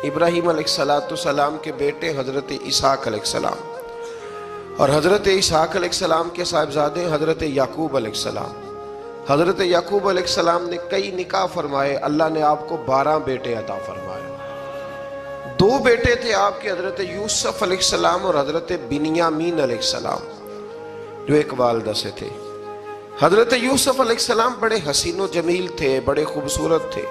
ابراہیم علیہ السلام کے بیٹے حضرت اسحاق علیہ السلام، اور حضرت اسحاق علیہ السلام کے صاحبزادے حضرت یعقوب علیہ السلام۔ حضرت یعقوب علیہ السلام نے کئی نکاح فرمائے، اللہ نے آپ کو 12 بیٹے عطا فرمائے۔ 2 بیٹے تھے آپ کے، حضرت یوسف علیہ السلام اور حضرت بنیامین علیہ السلام، جو ایک والدہ سے تھے۔ حضرت یوسف علیہ السلام بڑے حسین و جمیل تھے، بڑے خوبصورت تھے۔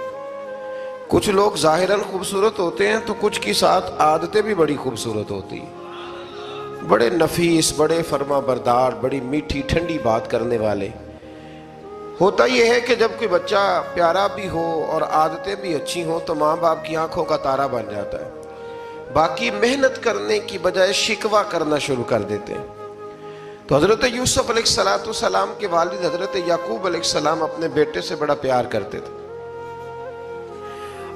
کچھ لوگ ظاہراً خوبصورت ہوتے ہیں تو کچھ کی ساتھ عادتیں بھی بڑی خوبصورت ہوتی ہیں، بڑے نفیس، بڑے فرما بردار، بڑی میٹھی ٹھنڈی بات کرنے والے۔ ہوتا یہ ہے کہ جب کوئی بچہ پیارا بھی ہو اور عادتیں بھی اچھی ہوں تو ماں باپ کی آنکھوں کا تارا بن جاتا ہے، باقی محنت کرنے کی بجائے شکوہ کرنا شروع کر دیتے ہیں۔ تو حضرت یوسف علیہ السلام کے والد حضرت یعقوب علیہ السلام اپنے بیٹے سے بڑا پیار کرتے تھے۔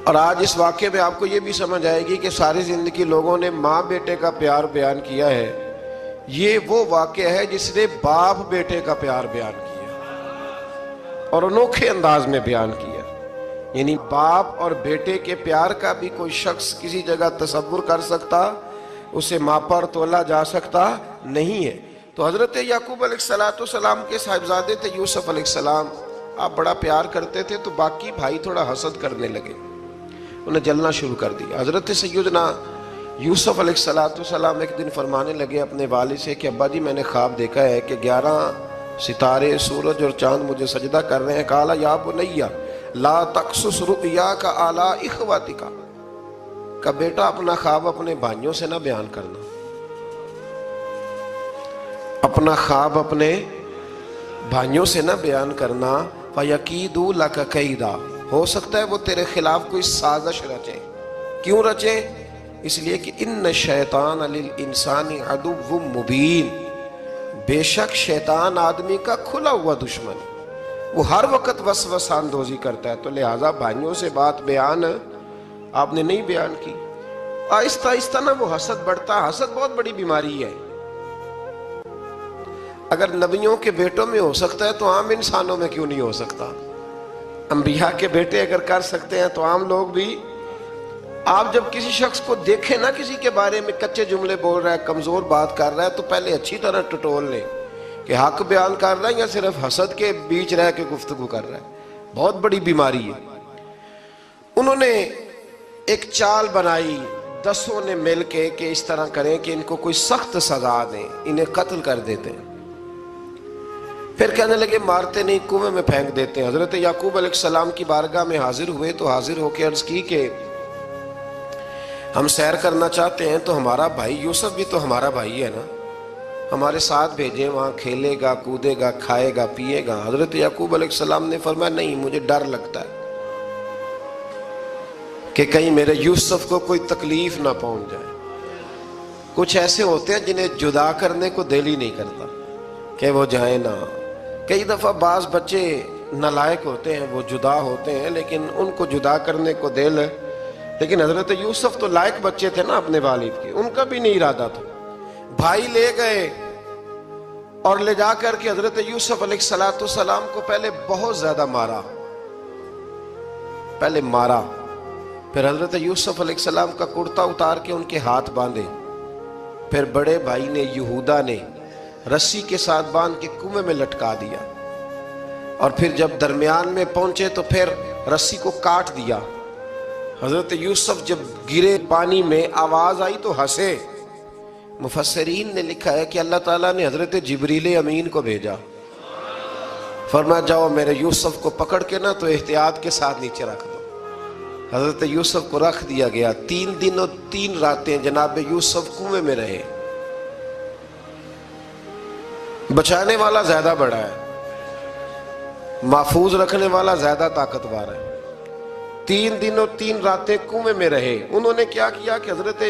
اور آج اس واقعے میں آپ کو یہ بھی سمجھ آئے گی کہ ساری زندگی لوگوں نے ماں بیٹے کا پیار بیان کیا ہے، یہ وہ واقعہ ہے جس نے باپ بیٹے کا پیار بیان کیا اور انوکھے انداز میں بیان کیا۔ یعنی باپ اور بیٹے کے پیار کا بھی کوئی شخص کسی جگہ تصور کر سکتا، اسے ماپا اور تولا جا سکتا نہیں ہے۔ تو حضرت یعقوب علیہ السلام کے صاحبزادے تھے یوسف علیہ السلام، آپ بڑا پیار کرتے تھے تو باقی بھائی تھوڑا حسد کرنے لگے، انہیں جلنا شروع کر دیا۔ حضرت سیدنا یوسف علیہ السلام ایک دن فرمانے لگے اپنے والد سے کہ ابا جی میں نے خواب دیکھا ہے کہ 11 ستارے، سورج اور چاند مجھے سجدہ کر رہے ہیں۔ قال یا بنی لا تقصص رؤیاک علی اخوتک، کہ بیٹا اپنا خواب اپنے بھائیوں سے نہ بیان کرنا، اپنا خواب اپنے بھائیوں سے نہ بیان کرنا۔ فَيَكِيدُوا لَكَ كَيْدًا، ہو سکتا ہے وہ تیرے خلاف کوئی سازش رچیں۔ کیوں رچیں؟ اس لیے کہ ان شیطان للانسان عدو مبین، بے شک شیطان آدمی کا کھلا ہوا دشمن، وہ ہر وقت وسوسہ اندوزی کرتا ہے۔ تو لہٰذا بھائیوں سے بات بیان آپ نے نہیں بیان کی۔ آہستہ آہستہ نا وہ حسد بڑھتا، حسد بہت بڑی بیماری ہے۔ اگر نبیوں کے بیٹوں میں ہو سکتا ہے تو عام انسانوں میں کیوں نہیں ہو سکتا؟ انبیاء کے بیٹے اگر کر سکتے ہیں تو عام لوگ بھی۔ آپ جب کسی شخص کو دیکھیں نا کسی کے بارے میں کچے جملے بول رہا ہے، کمزور بات کر رہا ہے، تو پہلے اچھی طرح ٹٹول لیں کہ حق بیان کر رہا ہے یا صرف حسد کے بیچ رہ کے گفتگو کر رہا ہے۔ بہت بڑی بیماری ہے۔ انہوں نے ایک چال بنائی 10 نے مل کے کہ اس طرح کریں کہ ان کو کوئی سخت سزا دیں، انہیں قتل کر دیتے ہیں۔ پھر کہنے لگے مارتے نہیں، کنویں میں پھینک دیتے ہیں۔ حضرت یعقوب علیہ السلام کی بارگاہ میں حاضر ہوئے تو حاضر ہو کے عرض کی کہ ہم سیر کرنا چاہتے ہیں تو ہمارا بھائی یوسف بھی تو ہمارا بھائی ہے نا، ہمارے ساتھ بھیجیں، وہاں کھیلے گا، کودے گا، کھائے گا، پیے گا۔ حضرت یعقوب علیہ السلام نے فرمایا نہیں، مجھے ڈر لگتا ہے کہ کہیں میرے یوسف کو کوئی تکلیف نہ پہنچ جائے۔ کچھ ایسے ہوتے ہیں جنہیں جدا کرنے کو دل ہی نہیں کرتا کہ وہ جائیں نہ۔ کئی دفعہ بعض بچے نالائق ہوتے ہیں، وہ جدا ہوتے ہیں لیکن ان کو جدا کرنے کو دل، لیکن حضرت یوسف تو لائق بچے تھے نا اپنے والد کے، ان کا بھی نہیں ارادہ تھا۔ بھائی لے گئے اور لے جا کر کے حضرت یوسف علیہ السلام کو پہلے بہت زیادہ مارا، پھر حضرت یوسف علیہ السلام کا کرتا اتار کے ان کے ہاتھ باندھے، پھر بڑے بھائی نے یہودا نے رسی کے ساتھ باندھ کے کنویں میں لٹکا دیا، اور پھر جب درمیان میں پہنچے تو پھر رسی کو کاٹ دیا۔ حضرت یوسف جب گرے پانی میں آواز آئی تو ہنسے۔ مفسرین نے لکھا ہے کہ اللہ تعالیٰ نے حضرت جبریل امین کو بھیجا، فرمایا جاؤ میرے یوسف کو پکڑ کے نا تو احتیاط کے ساتھ نیچے رکھ دو۔ حضرت یوسف کو رکھ دیا گیا۔ 3 دن اور 3 راتیں جناب یوسف کنویں میں رہے۔ بچانے والا زیادہ بڑا ہے، محفوظ رکھنے والا زیادہ طاقتور ہے۔ 3 دن اور 3 راتیں کنویں میں رہے۔ انہوں نے کیا کیا کہ حضرت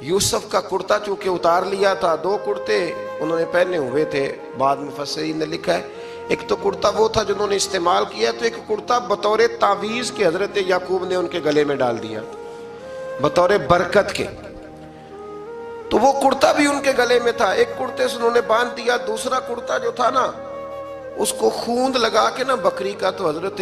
یوسف کا کرتا چونکہ اتار لیا تھا، 2 کرتے انہوں نے پہنے ہوئے تھے، بعد مفسرین نے لکھا ہے ایک تو کرتا وہ تھا جنہوں نے استعمال کیا، تو ایک کرتا بطور تعویذ کے حضرت یعقوب نے ان کے گلے میں ڈال دیا بطور برکت کے، تو وہ کرتا بھی ان کے گلے میں تھا۔ ایک کرتے سے انہوں نے باندھ دیا، دوسرا کرتا جو تھا نا اس کو خوند لگا کے نا بکری کا، تو حضرت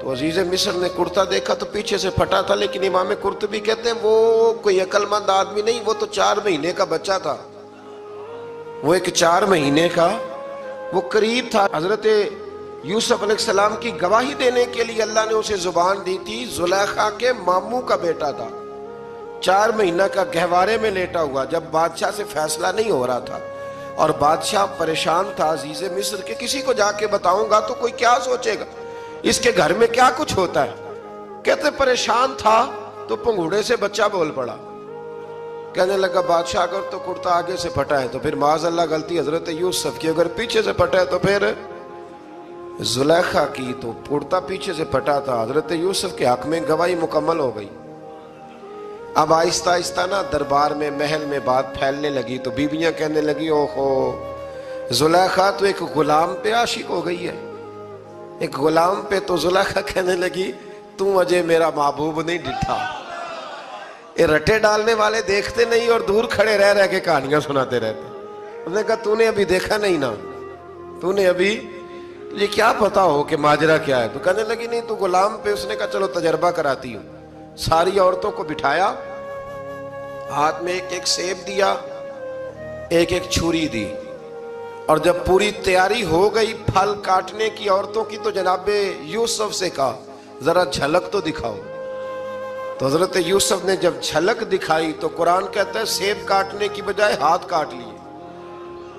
تو عزیز مصر نے کرتا دیکھا تو پیچھے سے پھٹا تھا، لیکن امام قرطبی کہتے ہیں وہ کوئی عقل مند آدمی نہیں، وہ تو 4 مہینے کا بچہ تھا، وہ ایک 4 مہینے کا وہ قریب تھا۔ حضرت یوسف علیہ السلام کی گواہی دینے کے لیے اللہ نے اسے زبان دی تھی، زلیخا کے ماموں کا بیٹا تھا، 4 مہینہ کا گہوارے میں لیٹا ہوا، جب بادشاہ سے فیصلہ نہیں ہو رہا تھا اور بادشاہ پریشان تھا عزیز مصر کے کسی کو جا کے بتاؤں گا تو کوئی کیا سوچے گا، اس کے گھر میں کیا کچھ ہوتا ہے۔ کہتے پریشان تھا تو پنگوڑے سے بچہ بول پڑا، کہنے لگا بادشاہ اگر تو کرتا آگے سے پھٹا ہے تو پھر معاذ اللہ غلطی حضرت یوسف کی، اگر پیچھے سے پھٹا ہے تو پھر زلیخا کی، تو کرتا پیچھے سے پھٹا تھا، حضرت یوسف کے حق میں گواہی مکمل ہو گئی۔ اب آہستہ آہستہ نا دربار میں محل میں بات پھیلنے لگی، تو بیویاں کہنے لگی اوہو زلیخا تو ایک غلام پہ عاشق ہو گئی ہے، ایک غلام پہ۔ تو زلیخا کہنے لگی تم اجے میرا محبوب نہیں ڈٹھا۔ یہ رٹے ڈالنے والے دیکھتے نہیں اور دور کھڑے رہ رہ کے کہانیاں سناتے رہتے۔ انہوں نے کہا تو نے ابھی دیکھا نہیں نا، تو نے ابھی تجھے کیا پتا ہو کہ ماجرا کیا ہے؟ تو کہنے لگی نہیں تو غلام پہ۔ اس نے کہا چلو تجربہ کراتی ہوں۔ ساری عورتوں کو بٹھایا، ہاتھ میں ایک ایک سیب دیا، ایک ایک چھری دی، اور جب پوری تیاری ہو گئی پھل کاٹنے کی عورتوں کی تو جناب یوسف سے کہا ذرا جھلک تو دکھاؤ۔ تو حضرت یوسف نے جب جھلک دکھائی تو قرآن کہتا ہے سیب کاٹنے کی بجائے ہاتھ کاٹ لیے،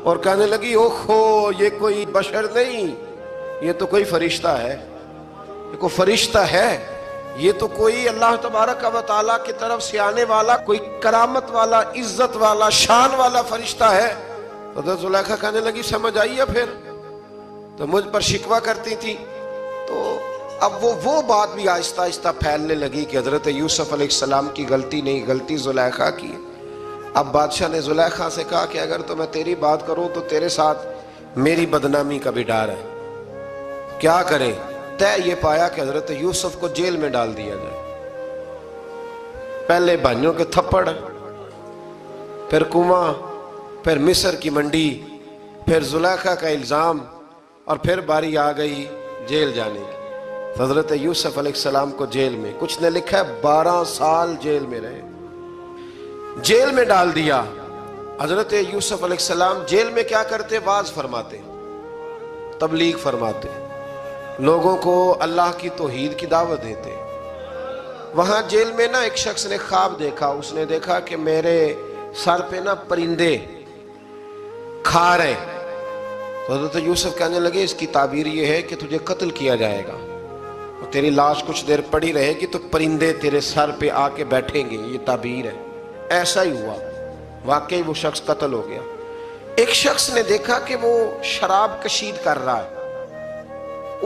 اور کہنے لگی اوہو یہ کوئی بشر نہیں، یہ تو کوئی فرشتہ ہے، یہ کوئی فرشتہ ہے، یہ تو کوئی اللہ تبارک و تعالیٰ کی طرف سے آنے والا کوئی کرامت والا عزت والا شان والا فرشتہ ہے۔ حضرت زلیخا کہنے لگی سمجھ آئی ہے پھر تو مجھ پر شکوہ کرتی تھی۔ تو اب وہ بات بھی آہستہ آہستہ پھیلنے لگی کہ حضرت یوسف علیہ السلام کی غلطی نہیں، غلطی زلیخا کی۔ اب بادشاہ نے زلیخا سے کہا کہ اگر تو میں تیری بات کروں تو تیرے ساتھ میری بدنامی کا بھی ڈر ہے، کیا کرے؟ طے یہ پایا کہ حضرت یوسف کو جیل میں ڈال دیا جائے۔ پہلے بھائیوں کے تھپڑ، پھر کنواں، پھر مصر کی منڈی، پھر زلیخا کا الزام، اور پھر باری آ گئی جیل جانے کی۔ حضرت یوسف علیہ السلام کو جیل میں، کچھ نے لکھا ہے 12 سال جیل میں رہے، جیل میں ڈال دیا۔ حضرت یوسف علیہ السلام جیل میں کیا کرتے؟ واعظ فرماتے، تبلیغ فرماتے، لوگوں کو اللہ کی توحید کی دعوت دیتے۔ وہاں جیل میں نا ایک شخص نے خواب دیکھا، اس نے دیکھا کہ میرے سر پہ نا پرندے کھا رہے۔ تو حضرت یوسف کہنے لگے اس کی تعبیر یہ ہے کہ تجھے قتل کیا جائے گا، اور تیری لاش کچھ دیر پڑی رہے گی تو پرندے تیرے سر پہ آ کے بیٹھیں گے، یہ تعبیر ہے۔ ایسا ہی ہوا، واقعی وہ شخص قتل ہو گیا۔ ایک شخص نے دیکھا کہ وہ شراب کشید کر رہا ہے،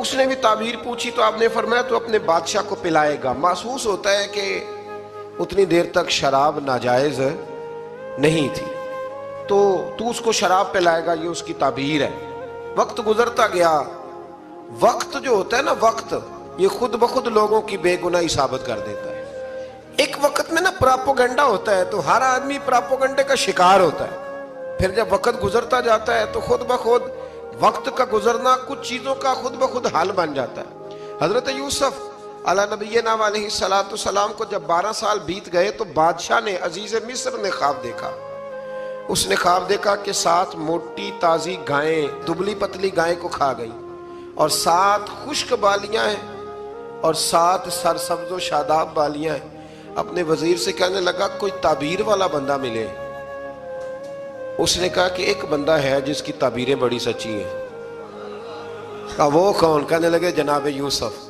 اس نے بھی تعبیر پوچھی تو آپ نے فرمایا تو اپنے بادشاہ کو پلائے گا۔ محسوس ہوتا ہے کہ اتنی دیر تک شراب ناجائز نہیں تھی، تو اس کو شراب پلائے گا، یہ اس کی تعبیر ہے۔ وقت گزرتا گیا، وقت جو ہوتا ہے نا، وقت یہ خود بخود لوگوں کی بے گناہی ثابت کر دیتا ہے۔ ایک وقت میں نا پراپوگنڈا ہوتا ہے تو ہر آدمی پراپوگنڈے کا شکار ہوتا ہے، پھر جب وقت گزرتا جاتا ہے تو خود بخود وقت کا گزرنا کچھ چیزوں کا خود بخود حال بن جاتا ہے۔ حضرت یوسف علیہ نبینا علیہ السلام کو جب 12 سال بیت گئے تو بادشاہ نے، عزیز مصر نے خواب دیکھا۔ اس نے خواب دیکھا کہ 7 موٹی تازی گائیں دبلی پتلی گائیں کو کھا گئی، اور 7 خشک بالیاں ہیں اور 7 سرسبز و شاداب بالیاں ہیں۔ اپنے وزیر سے کہنے لگا کوئی تعبیر والا بندہ ملے۔ اس نے کہا کہ ایک بندہ ہے جس کی تعبیریں بڑی سچی ہیں۔ کہا وہ کون؟ کہنے لگے جناب یوسف۔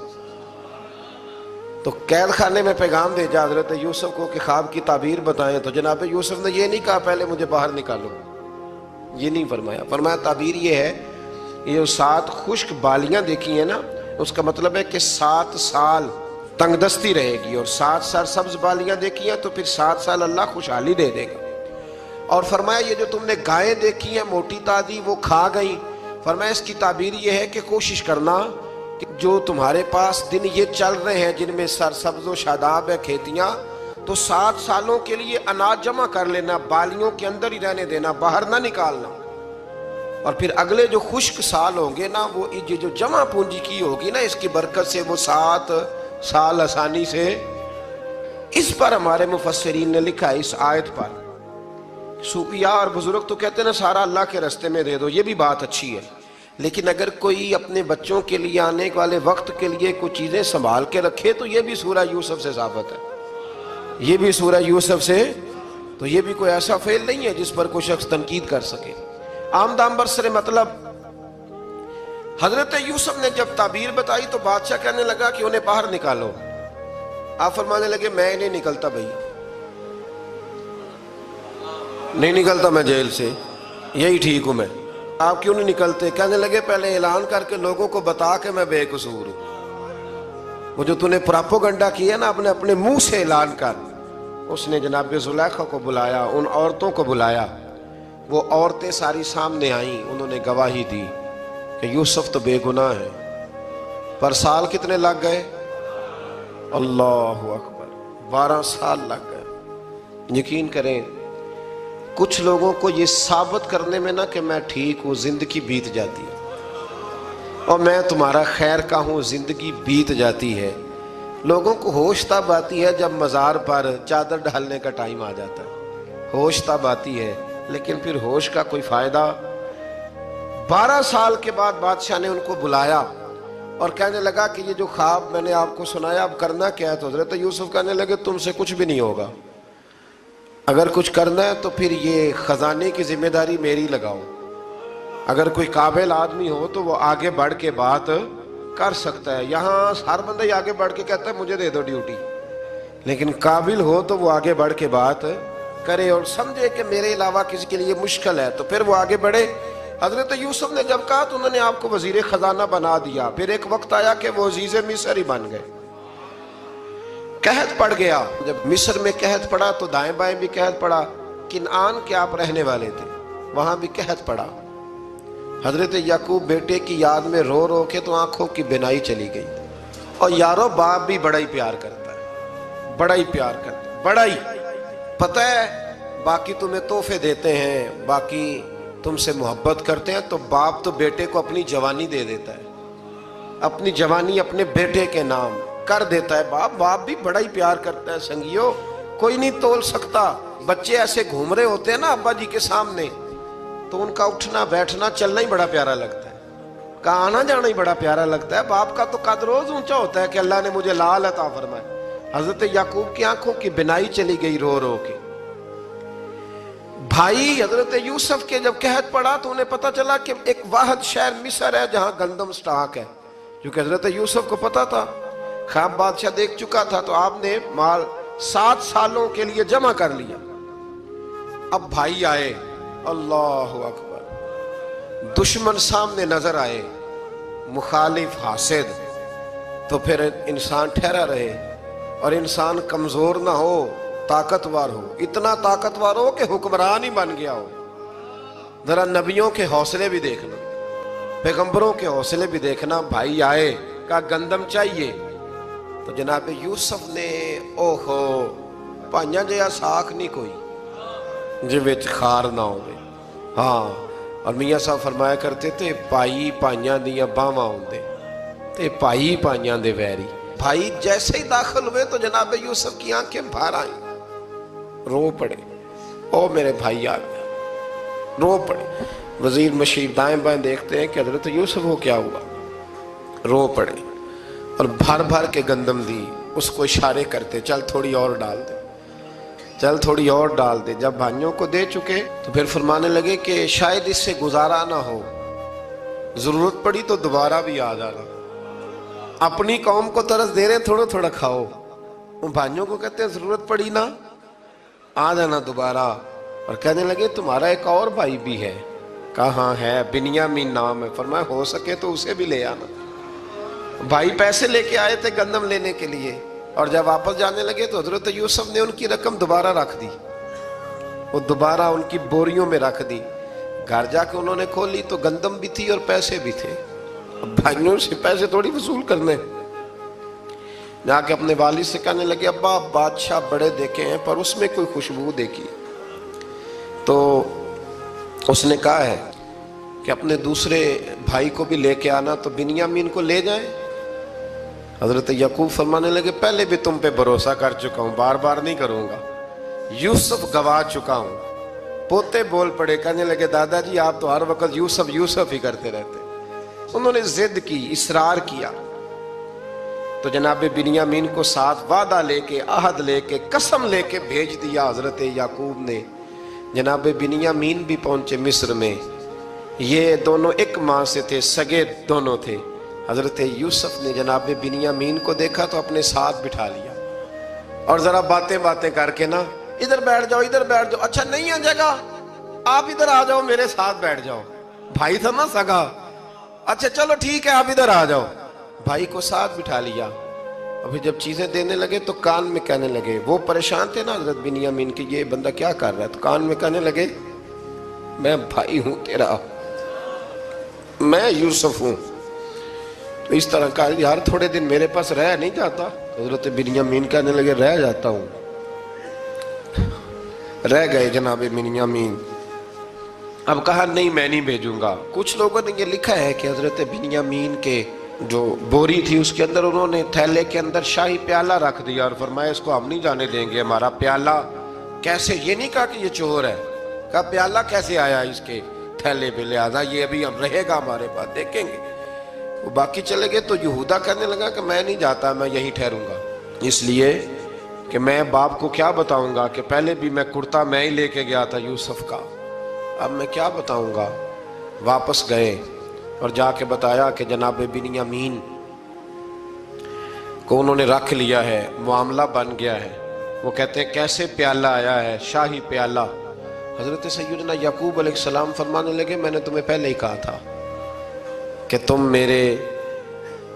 تو قید خانے میں پیغام بھیجا حضرت یوسف کو کہ خواب کی تعبیر بتائیں، تو جناب یوسف نے یہ نہیں کہا پہلے مجھے باہر نکالو، یہ نہیں فرمایا۔ فرمایا تعبیر یہ ہے، یہ جو 7 خشک بالیاں دیکھی ہیں نا، اس کا مطلب ہے کہ 7 سال تنگ دستی رہے گی، اور 7 سرسبز بالیاں دیکھی ہیں تو پھر 7 سال اللہ خوشحالی دے دے گا۔ اور فرمایا یہ جو تم نے گائیں دیکھی ہیں موٹی تازی وہ کھا گئیں، فرمایا اس کی تعبیر یہ ہے کہ کوشش کرنا کہ جو تمہارے پاس دن یہ چل رہے ہیں جن میں سرسبز و شاداب ہے کھیتیاں، تو 7 سالوں کے لیے اناج جمع کر لینا، بالیوں کے اندر ہی رہنے دینا، باہر نہ نکالنا۔ اور پھر اگلے جو خشک سال ہوں گے نا، وہ یہ جو جمع پونجی کی ہوگی نا، اس کی برکت سے وہ 7 سال آسانی سے، اس پر ہمارے مفسرین نے لکھا ہے، اس آیت پر صوفیاء اور بزرگ تو کہتے ہیں نا سارا اللہ کے راستے میں دے دو، یہ بھی بات اچھی ہے، لیکن اگر کوئی اپنے بچوں کے لیے آنے والے وقت کے لیے کچھ چیزیں سنبھال کے رکھے تو یہ بھی سورہ یوسف سے ثابت ہے، یہ بھی سورہ یوسف سے، تو یہ بھی کوئی ایسا فعل نہیں ہے جس پر کوئی شخص تنقید کر سکے۔ آمدام برسر مطلب حضرت یوسف نے جب تعبیر بتائی تو بادشاہ کہنے لگا کہ انہیں باہر نکالو۔ آپ فرمانے لگے میں نہیں نکلتا بھائی، نہیں نکلتا میں جیل سے، یہی ٹھیک ہوں میں۔ آپ کیوں نہیں نکلتے؟ کہنے لگے پہلے اعلان کر کے لوگوں کو بتا کہ میں بے قصور ہوں، وہ جو تو نے پراپوگنڈا کیا نا اپنے منہ سے اعلان کر۔ اس نے جناب زلیخا کو بلایا، ان عورتوں کو بلایا، وہ عورتیں ساری سامنے آئیں، انہوں نے گواہی دی کہ یوسف تو بے گناہ ہے، پر سال کتنے لگ گئے؟ اللہ اکبر، 12 سال لگ گئے۔ یقین کریں کچھ لوگوں کو یہ ثابت کرنے میں نا کہ میں ٹھیک ہوں، زندگی بیت جاتی ہے، اور میں تمہارا خیر کا ہوں، زندگی بیت جاتی ہے۔ لوگوں کو ہوش تب آتی ہے جب مزار پر چادر ڈالنے کا ٹائم آ جاتا ہے، ہوش تب آتی ہے، لیکن پھر ہوش کا کوئی فائدہ۔ 12 سال کے بعد بادشاہ نے ان کو بلایا اور کہنے لگا کہ یہ جو خواب میں نے آپ کو سنایا اب کرنا کیا ہے؟ تو حضرت یوسف کہنے لگے تم سے کچھ بھی نہیں ہوگا، اگر کچھ کرنا ہے تو پھر یہ خزانے کی ذمہ داری میری لگاؤ، اگر کوئی قابل آدمی ہو تو وہ آگے بڑھ کے بات کر سکتا ہے۔ یہاں ہر بندہ ہی آگے بڑھ کے کہتا ہے مجھے دے دو ڈیوٹی، لیکن قابل ہو تو وہ آگے بڑھ کے بات کرے اور سمجھے کہ میرے علاوہ کسی کے لیے مشکل ہے، تو پھر وہ آگے بڑھے۔ حضرت یوسف نے جب کہا تو انہوں نے آپ کو وزیر خزانہ بنا دیا، پھر ایک وقت آیا کہ وہ عزیز مصر ہی بن گئے، قحط پڑ گیا۔ جب مصر میں قحط پڑا تو دائیں بائیں بھی قحط پڑا، کنعان کے آپ رہنے والے تھے، وہاں بھی قحط پڑا۔ حضرت یعقوب بیٹے کی یاد میں رو رو کے تو آنکھوں کی بینائی چلی گئی۔ اور یارو باپ بھی بڑا ہی پیار کرتا ہے، بڑا ہی پیار کرتا ہے، بڑا ہی، پتہ ہے باقی تمہیں تحفے دیتے ہیں، باقی تم سے محبت کرتے ہیں، تو باپ تو بیٹے کو اپنی جوانی دے دیتا ہے، اپنی جوانی اپنے بیٹے کے نام کر دیتا ہے۔ باپ بھی بڑا ہی پیار کرتا ہے۔ سنگیو کوئی نہیں تول سکتا، بچے ایسے گھوم رہے ہوتے ہیں نا ابا جی کے سامنے، تو ان کا اٹھنا بیٹھنا چلنا ہی بڑا پیارا لگتا ہے، کا آنا جانا ہی بڑا پیارا لگتا ہے۔ باپ کا تو قد روز اونچا ہوتا ہے کہ اللہ نے مجھے لال عطا فرمائے۔ حضرت یعقوب کی آنکھوں کی بینائی چلی گئی رو رو کے۔ بھائی حضرت یوسف کے جب قحط پڑا تو انہیں پتا چلا کہ ایک واحد شہر مصر ہے جہاں گندم سٹاک ہے، کیونکہ حضرت یوسف کو پتا تھا، خواب بادشاہ دیکھ چکا تھا، تو آپ نے مال 7 سالوں کے لیے جمع کر لیا۔ اب بھائی آئے، اللہ اکبر، دشمن سامنے نظر آئے، مخالف حاسد، تو پھر انسان ٹھہرا رہے اور انسان کمزور نہ ہو، طاقتور ہو، اتنا طاقتور ہو کہ حکمران ہی بن گیا ہو۔ ذرا نبیوں کے حوصلے بھی دیکھنا، پیغمبروں کے حوصلے بھی دیکھنا۔ بھائی آئے، کہا گندم چاہیے، تو جناب یوسف نے اوہو پائیاں جیا ساکھ نہیں کوئی جی وچ خار نہ ہوئے۔ ہاں، اور میاں صاحب فرمایا کرتے تھے پائی پائیاں دیاں باواں ہوندے تے پائی پائیاں دے ویری۔ بھائی جیسے ہی داخل ہوئے تو جناب یوسف کی آنکھیں بھر آئیں، رو پڑے، او میرے بھائی آ گیا، رو پڑے۔ وزیر مشیر دائیں بائیں دیکھتے ہیں کہ حضرت یوسف کو کیا ہوا، رو پڑے اور بھر بھر کے گندم دی، اس کو اشارے کرتے چل تھوڑی اور ڈال دے، چل تھوڑی اور ڈال دے۔ جب بھائیوں کو دے چکے تو پھر فرمانے لگے کہ شاید اس سے گزارا نہ ہو، ضرورت پڑی تو دوبارہ بھی آ جانا، اپنی قوم کو ترس دے رہے تھوڑا تھوڑا کھاؤ۔ ان بھائیوں کو کہتے ہیں ضرورت پڑی نا آ جانا دوبارہ۔ اور کہنے لگے تمہارا ایک اور بھائی بھی ہے، کہاں ہے؟ بنیامین نام ہے۔ فرمایا ہو سکے تو اسے بھی لے آنا۔ بھائی پیسے لے کے آئے تھے گندم لینے کے لیے، اور جب واپس جانے لگے تو حضرت یوسف نے ان کی رقم دوبارہ رکھ دی، وہ دوبارہ ان کی بوریوں میں رکھ دی۔ گھر جا کے انہوں نے کھولی تو گندم بھی تھی اور پیسے بھی تھے۔ بھائیوں سے پیسے تھوڑی وصول کرنے، جا کے اپنے والد سے کہنے لگے ابا بادشاہ بڑے دیکھے ہیں پر اس میں کوئی خوشبو دیکھی، تو اس نے کہا ہے کہ اپنے دوسرے بھائی کو بھی لے کے آنا تو بنیامین کو لے جائیں؟ حضرت یعقوب فرمانے لگے پہلے بھی تم پہ بھروسہ کر چکا ہوں، بار بار نہیں کروں گا، یوسف گوا چکا ہوں۔ پوتے بول پڑے، کہنے لگے دادا جی آپ تو ہر وقت یوسف یوسف ہی کرتے رہتے۔ انہوں نے ضد کی، اصرار کیا، تو جناب بنیامین کو ساتھ وعدہ لے کے، عہد لے کے، قسم لے کے بھیج دیا حضرت یعقوب نے۔ جناب بنیامین بھی پہنچے مصر میں، یہ دونوں ایک ماں سے تھے، سگے دونوں تھے۔ حضرت یوسف نے جناب بنیامین کو دیکھا تو اپنے ساتھ بٹھا لیا، اور ذرا باتیں کر کے نا، ادھر بیٹھ جاؤ ادھر بیٹھ جاؤ، اچھا نہیں ہے جگہ، آپ ادھر آ جاؤ میرے ساتھ بیٹھ جاؤ، بھائی تھا نا سگا، اچھا چلو ٹھیک ہے آپ ادھر آ جاؤ، بھائی کو ساتھ بٹھا لیا۔ ابھی جب چیزیں دینے لگے تو کان میں کہنے لگے، وہ پریشان تھے نا حضرت بنیامین کہ یہ بندہ کیا کر رہا ہے، تو کان میں کہنے لگے میں بھائی ہوں تیرا، میں یوسف ہوں۔ تو اس طرح کہا یار تھوڑے دن میرے پاس رہ نہیں جاتا؟ حضرت بنیامین کہنے لگے رہ جاتا ہوں۔ رہ گئے جناب بنیامین۔ اب کہا نہیں میں نہیں بھیجوں گا۔ کچھ لوگوں نے یہ لکھا ہے کہ حضرت بنیامین کے جو بوری تھی اس کے اندر انہوں نے تھیلے کے اندر شاہی پیالہ رکھ دیا اور فرمایا اس کو ہم نہیں جانے دیں گے، ہمارا پیالہ کیسے، یہ نہیں کہا کہ یہ چور ہے، کہا پیالہ کیسے آیا اس کے تھیلے پہ، لہذا یہ ابھی ہم رہے گا ہمارے پاس، دیکھیں گے۔ وہ باقی چلے گئے تو یہودا کہنے لگا کہ میں نہیں جاتا، میں یہی ٹھہروں گا، اس لیے کہ میں باپ کو کیا بتاؤں گا کہ پہلے بھی میں کرتا میں ہی لے کے گیا تھا یوسف کا، اب میں کیا بتاؤں گا۔ واپس گئے اور جا کے بتایا کہ جناب بنیامین کو انہوں نے رکھ لیا ہے، معاملہ بن گیا ہے۔ وہ کہتے ہیں کیسے پیالہ آیا ہے، شاہی پیالہ۔ حضرت سیدنا یعقوب علیہ السلام فرمانے لگے میں نے تمہیں پہلے ہی کہا تھا کہ تم میرے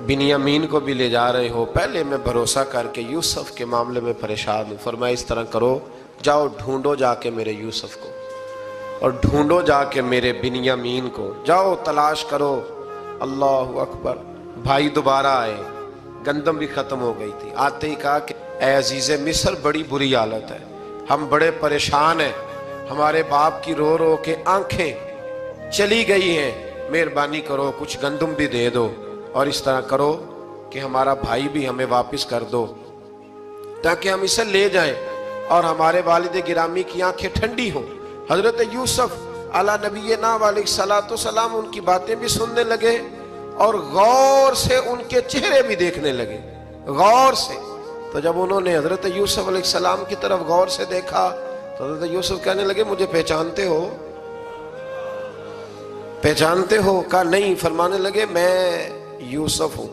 بنیامین کو بھی لے جا رہے ہو، پہلے میں بھروسہ کر کے یوسف کے معاملے میں پریشان ہوں۔ فرمایا اس طرح کرو، جاؤ ڈھونڈو جا کے میرے یوسف کو، اور ڈھونڈو جا کے میرے بنیامین کو، جاؤ تلاش کرو۔ اللہ اکبر۔ بھائی دوبارہ آئے، گندم بھی ختم ہو گئی تھی، آتے ہی کہا کہ اے عزیز مصر بڑی بری حالت ہے، ہم بڑے پریشان ہیں، ہمارے باپ کی رو رو کے آنکھیں چلی گئی ہیں، مہربانی کرو کچھ گندم بھی دے دو، اور اس طرح کرو کہ ہمارا بھائی بھی ہمیں واپس کر دو تاکہ ہم اسے لے جائیں اور ہمارے والد گرامی کی آنکھیں ٹھنڈی ہوں۔ حضرت یوسف علی نبینا علیہ الصلوۃ والسلام ان کی باتیں بھی سننے لگے اور غور سے ان کے چہرے بھی دیکھنے لگے، غور سے۔ تو جب انہوں نے حضرت یوسف علیہ السلام کی طرف غور سے دیکھا تو حضرت یوسف کہنے لگے مجھے پہچانتے ہو؟ پہچانتے ہو؟ کہا نہیں۔ فرمانے لگے میں یوسف ہوں۔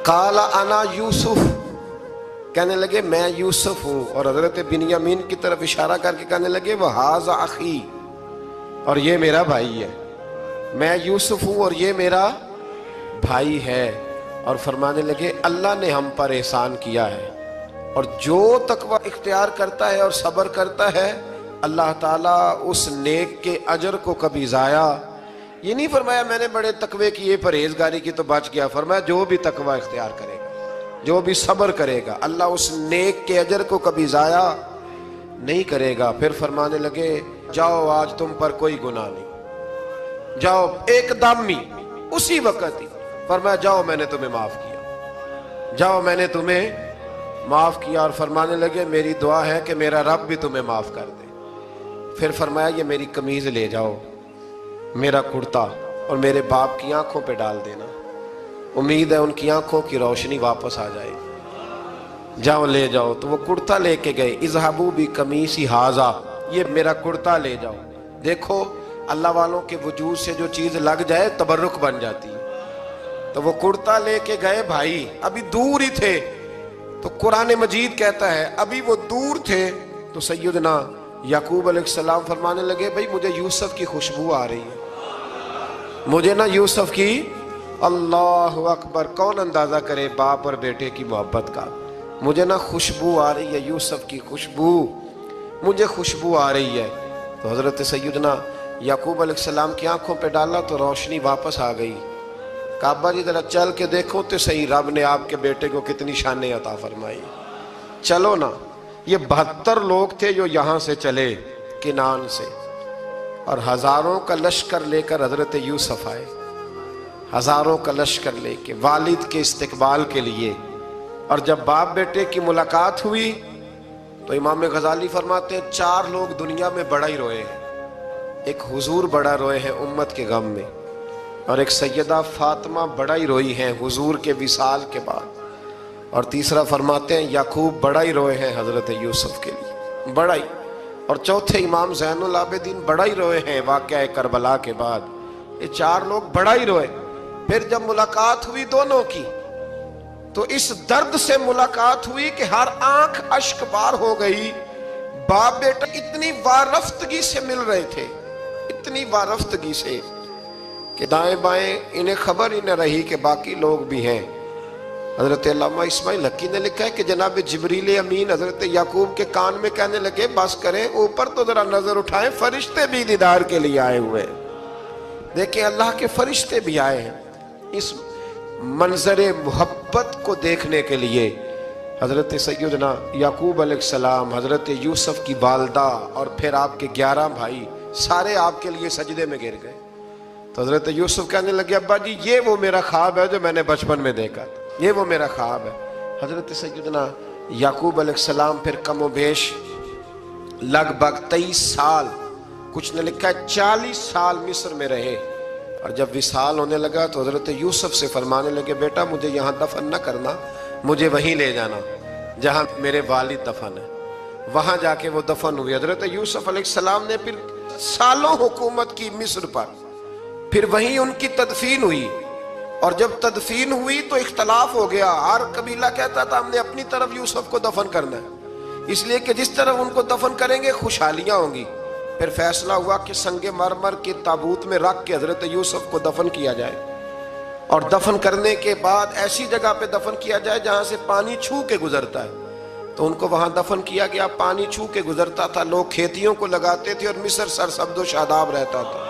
قال انا یوسف، کہنے لگے میں یوسف ہوں، اور حضرت بنیامین کی طرف اشارہ کر کے کہنے لگے وہذا اخی، اور یہ میرا بھائی ہے، میں یوسف ہوں اور یہ میرا بھائی ہے۔ اور فرمانے لگے اللہ نے ہم پر احسان کیا ہے، اور جو تقوی اختیار کرتا ہے اور صبر کرتا ہے اللہ تعالیٰ اس نیک کے اجر کو کبھی ضائع، یہ نہیں فرمایا میں نے بڑے تقوی کیے پرہیزگاری کی تو بچ گیا، فرمایا جو بھی تقوی اختیار کرے گا، جو بھی صبر کرے گا، اللہ اس نیک کے اجر کو کبھی ضائع نہیں کرے گا۔ پھر فرمانے لگے جاؤ آج تم پر کوئی گناہ نہیں، جاؤ ایک دم ہی اسی وقت ہی فرمایا جاؤ میں نے تمہیں معاف کیا، جاؤ میں نے تمہیں معاف کیا۔ اور فرمانے لگے میری دعا ہے کہ میرا رب بھی تمہیں معاف کر دے۔ پھر فرمایا یہ میری قمیض لے جاؤ، میرا کرتا، اور میرے باپ کی آنکھوں پہ ڈال دینا، امید ہے ان کی آنکھوں کی روشنی واپس آ جائے، جاؤ لے جاؤ۔ تو وہ کرتا لے کے گئے، اذهبوا بقمیصی ھذا، یہ میرا کرتا لے جاؤ۔ دیکھو اللہ والوں کے وجود سے جو چیز لگ جائے تبرک بن جاتی ہے۔ تو وہ کرتا لے کے گئے، بھائی ابھی دور ہی تھے، تو قرآن مجید کہتا ہے ابھی وہ دور تھے تو سیدنا یعقوب علیہ السلام فرمانے لگے بھئی مجھے یوسف کی خوشبو آ رہی ہے، مجھے نا یوسف کی، اللہ اکبر، کون اندازہ کرے باپ اور بیٹے کی محبت کا، مجھے نا خوشبو آ رہی ہے، یوسف کی خوشبو، مجھے خوشبو آ رہی ہے۔ تو حضرت سیدنا یعقوب علیہ السلام کی آنکھوں پہ ڈالا تو روشنی واپس آ گئی۔ کعبہ جی ذرا چل کے دیکھو تو صحیح رب نے آپ کے بیٹے کو کتنی شانیں عطا فرمائی۔ چلو نا، یہ 72 لوگ تھے جو یہاں سے چلے کنان سے، اور ہزاروں کا لشکر لے کر حضرت یوسف آئے، ہزاروں کا لشکر لے کے والد کے استقبال کے لیے۔ اور جب باپ بیٹے کی ملاقات ہوئی تو امام غزالی فرماتے ہیں 4 لوگ دنیا میں بڑا ہی روئے ہیں۔ ایک حضور بڑا روئے ہیں امت کے غم میں، اور ایک سیدہ فاطمہ بڑا ہی روئی ہیں حضور کے وصال کے بعد، اور تیسرا فرماتے ہیں یعقوب بڑا ہی روئے ہیں حضرت یوسف کے لیے، بڑا ہی، اور چوتھے امام زین العابدین بڑا ہی روئے ہیں واقعہ کربلا کے بعد۔ یہ 4 لوگ بڑا ہی روئے۔ پھر جب ملاقات ہوئی دونوں کی تو اس درد سے ملاقات ہوئی کہ ہر آنکھ اشک بار ہو گئی۔ باپ بیٹا اتنی وارفتگی سے مل رہے تھے، اتنی وارفتگی سے کہ دائیں بائیں انہیں خبر ہی نہ رہی کہ باقی لوگ بھی ہیں۔ حضرت علامہ اسماعیل حقی نے لکھا ہے کہ جناب جبریل امین حضرت یعقوب کے کان میں کہنے لگے بس کریں، اوپر تو ذرا نظر اٹھائیں، فرشتے بھی دیدار کے لیے آئے ہوئے ہیں۔ دیکھیں اللہ کے فرشتے بھی آئے ہیں اس منظر محبت کو دیکھنے کے لیے۔ حضرت سیدنا یعقوب علیہ السلام، حضرت یوسف کی والدہ، اور پھر آپ کے 11 بھائی سارے آپ کے لیے سجدے میں گر گئے۔ تو حضرت یوسف کہنے لگے ابا جی یہ وہ میرا خواب ہے جو میں نے بچپن میں دیکھا تھا، یہ وہ میرا خواب ہے۔ حضرت سیدنا یعقوب علیہ السلام پھر کم و بیش لگ بھگ 23 سال، کچھ نے لکھا ہے 40 سال مصر میں رہے۔ اور جب وصال ہونے لگا تو حضرت یوسف سے فرمانے لگے بیٹا مجھے یہاں دفن نہ کرنا، مجھے وہیں لے جانا جہاں میرے والد دفن ہے۔ وہاں جا کے وہ دفن ہوئے۔ حضرت یوسف علیہ السلام نے پھر سالوں حکومت کی مصر پر، پھر وہیں ان کی تدفین ہوئی۔ اور جب تدفین ہوئی تو اختلاف ہو گیا، ہر قبیلہ کہتا تھا ہم نے اپنی طرف یوسف کو دفن کرنا ہے، اس لیے کہ جس طرف ان کو دفن کریں گے خوشحالیاں ہوں گی۔ پھر فیصلہ ہوا کہ سنگ مرمر کے تابوت میں رکھ کے حضرت یوسف کو دفن کیا جائے، اور دفن کرنے کے بعد ایسی جگہ پہ دفن کیا جائے جہاں سے پانی چھو کے گزرتا ہے۔ تو ان کو وہاں دفن کیا گیا، پانی چھو کے گزرتا تھا، لوگ کھیتیوں کو لگاتے تھے اور مصر سرسبز و شاداب رہتا تھا۔